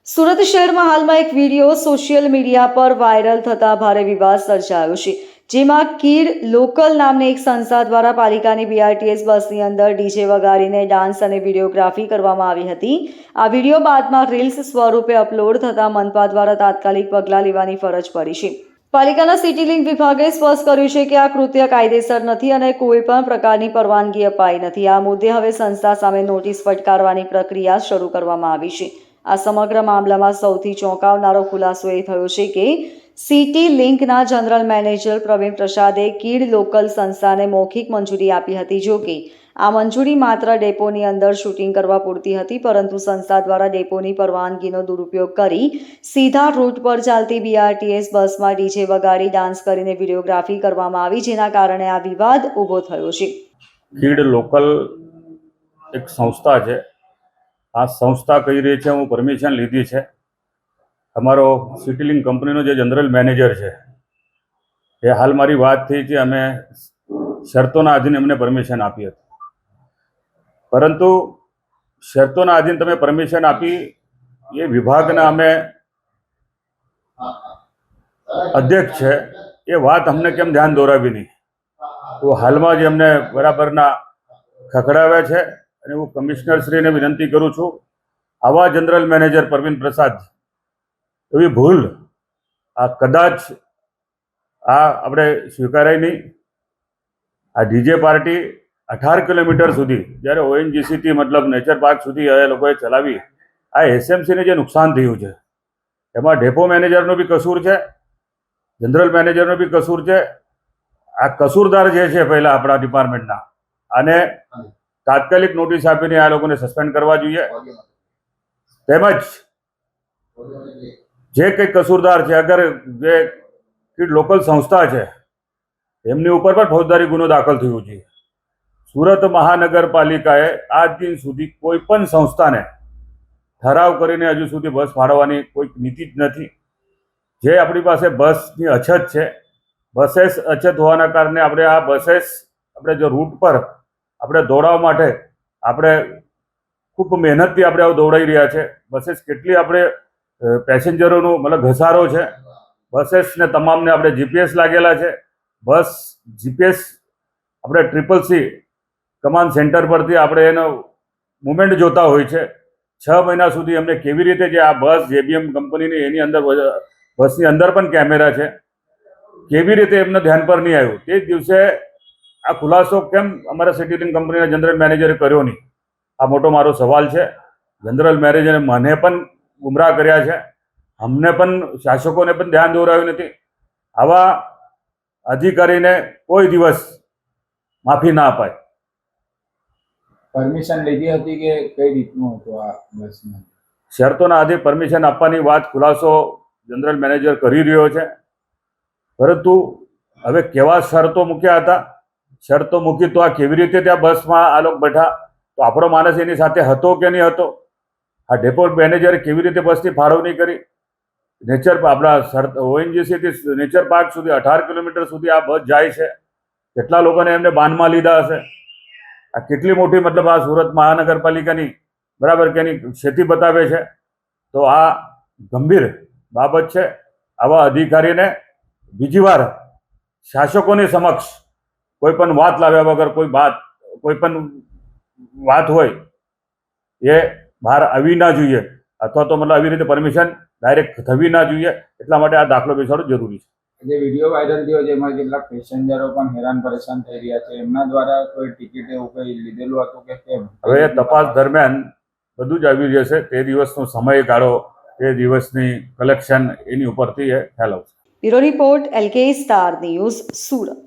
સુરત શહેરમાં હાલમાં એક વિડીયો સોશિયલ મીડિયા પર વાયરલ થતા ભારે વિવાદ સર્જાયો છે, જેમાં કીડ લોકલ નામની એક સંસ્થા દ્વારા પાલિકાની બીઆરટીએસ બસની અંદર ડીજે વગાડીને ડાન્સ અને વિડીયોગ્રાફી કરવામાં આવી હતી. આ વિડીયો બાદમાં રીલ્સ સ્વરૂપે અપલોડ થતા મનપા દ્વારા તાત્કાલિક પગલાં લેવાની ફરજ પડી છે. પાલિકાના સિટી લિંક વિભાગે સ્પષ્ટ કર્યું છે કે આ કૃત્ય કાયદેસર નથી અને કોઈ પણ પ્રકારની પરવાનગી અપાઈ નથી. આ મુદ્દે હવે સંસ્થા સામે નોટિસ ફટકારવાની પ્રક્રિયા શરૂ કરવામાં આવી છે. આ સમગ્ર મામલામાં સૌથી ચોંકાવનારો ખુલાસો એ થયો છે કે સિટી લિંકના જનરલ મેનેજર પ્રવીણ પ્રસાદે કીડ લોકલ સંસ્થાને મૌખિક મંજૂરી આપી હતી. જો કે આ મંજૂરી માત્ર ડેપોની અંદર શૂટિંગ કરવા પૂરતી હતી, પરંતુ સંસ્થા દ્વારા ડેપોની પરવાનગીનો દુરુપયોગ કરી સીધા રૂટ પર ચાલતી બીઆરટીએસ બસમાં ડીજે વગાડી ડાન્સ કરીને વિડીયોગ્રાફી કરવામાં આવી, જેના કારણે આ વિવાદ ઊભો થયો છે. કીડ લોકલ એક સંસ્થા છે. આ સંસ્થા કહી રહી છે હું પરમિશન લીધી છે. અમારો સિટીલિંક કંપનીનો જે જનરલ મેનેજર છે એ હાલ મારી વાત થઈ છે, અમે શરતોના આધીન એમને પરમિશન આપી હતી, પરંતુ શરતોના આધીન તમે પરમિશન આપી એ વિભાગના અમે અધ્યક્ષ છે એ વાત અમને કેમ ધ્યાન દોરાવી નહીં? તો હાલમાં જ એમને બરાબરના ખખડાવ્યા છે અને હું કમિશનરશ્રીને વિનંતી કરું છું, આવા જનરલ મેનેજર પ્રવીણ પ્રસાદ એવી ભૂલ આ કદાચ આપણે સ્વીકારાય નહીં. આ ડીજે પાર્ટી 18 કિલોમીટર સુધી જ્યારે ઓએનજીસીથી મતલબ નેચર પાર્ક સુધી એ લોકોએ ચલાવી, આ એસએમસીને જે નુકસાન થયું છે એમાં ડેપો મેનેજરનો બી કસૂર છે, જનરલ મેનેજરનો બી કસૂર છે. આ કસૂરદાર જે છે પહેલાં આપણા ડિપાર્ટમેન્ટના, અને તાત્કાલિક નોટિસ આપીને આ લોકોને સસ્પેન્ડ કરવા જોઈએ. તેમજ જે કંઈ કસૂરદાર છે, અગર જે લોકલ સંસ્થા છે એમની ઉપર પણ ફોજદારી ગુનો દાખલ થયો છે. સુરત મહાનગરપાલિકાએ આજ દિન સુધી કોઈ પણ સંસ્થાને ઠરાવ કરીને હજુ સુધી બસ ફાળવવાની કોઈ નીતિ જ નથી. જે આપણી પાસે બસની અછત છે, બસેસ અછત હોવાના કારણે આપણે આ બસેસ આપણે જો રૂટ પર આપણે દોડાવવા માટે આપણે ખૂબ મહેનતથી આપણે દોડાઈ રહ્યા છે. બસેસ કેટલી આપણે પેસેન્જરોનું મતલબ ઘસારો છે. બસેસને તમામને આપણે જીપીએસ લાગેલા છે. બસ જીપીએસ આપણે CCC કમાન્ડ સેન્ટર પરથી આપણે એનો મુવમેન્ટ જોતા હોય છે. 6 મહિના સુધી એમને કેવી રીતે જે આ બસ જેબીએમ કંપનીની એની અંદર બસની અંદર પણ કેમેરા છે, કેવી રીતે એમને ધ્યાન પર નહીં આવ્યું? તે જ દિવસે આ ખુલાસો કેમ અમારા સિટીલિંક કંપનીના જનરલ મેનેજરે કર્યો નહીં? આ મોટો મારો સવાલ છે. જનરલ મેનેજરે મને પણ ગુમરાહ કર્યા છે, અમને પણ, શાસકોને પણ ધ્યાન દોરાવ્યું નથી. આવા અધિકારીને કોઈ દિવસ માફી ના અપાય. પરમિશન લીધી હતી કે કઈ રીતનું હતું આ બસમાં? શરતોના આધીન પરમિશન આપવાની વાત ખુલાસો જનરલ મેનેજર કરી રહ્યો છે, પરંતુ હવે કેવા શરતો મૂક્યા હતા? શરતો મૂકી તો આ કેવી રીતે ત્યાં બસમાં આ લોકો બેઠા? તો આપણો માણસ એની સાથે હતો કે નહીં હતો? આ ડેપો મેનેજરે કેવી રીતે બસની ફાળવણી કરી? આપણા ઓએનજીસીથી નેચર પાર્ક સુધી 18 કિલોમીટર સુધી આ બસ જાય છે. કેટલા લોકોને એમને બાનમાં લીધા હશે? આ કેટલી મોટી મતલબ આ સુરત મહાનગરપાલિકાની બરાબર કે એની ક્ષતિ બતાવે છે. તો આ ગંભીર બાબત છે. આવા અધિકારીને બીજી વાર શાસકોની સમક્ષ કોઈ પણ વાત લાવ્યા વગર કોઈ પણ વાત હોય એ બહાર આવી ના જોઈએ, અથવા તો મતલબ આવી રીતે પરમિશન ડાયરેક્ટ થવી ના જોઈએ. એટલા માટે આ દાખલો બેસાડવો જરૂરી છે. જે વિડીયો વાયરલ થયો જેમાં કેટલાક પેસેન્જરો પણ હેરાન પરેશાન થઈ રહ્યા છે, એમના દ્વારા કોઈ ટિકિટ એવું કંઈ લીધેલું હતું કે કેમ? હવે તપાસ દરમિયાન બધું જ આવી જશે. તે દિવસનો સમયગાળો, તે દિવસની કલેક્શન એની ઉપરથી એ ખ્યાલ આવશે. Bureau report LK star news, Surat.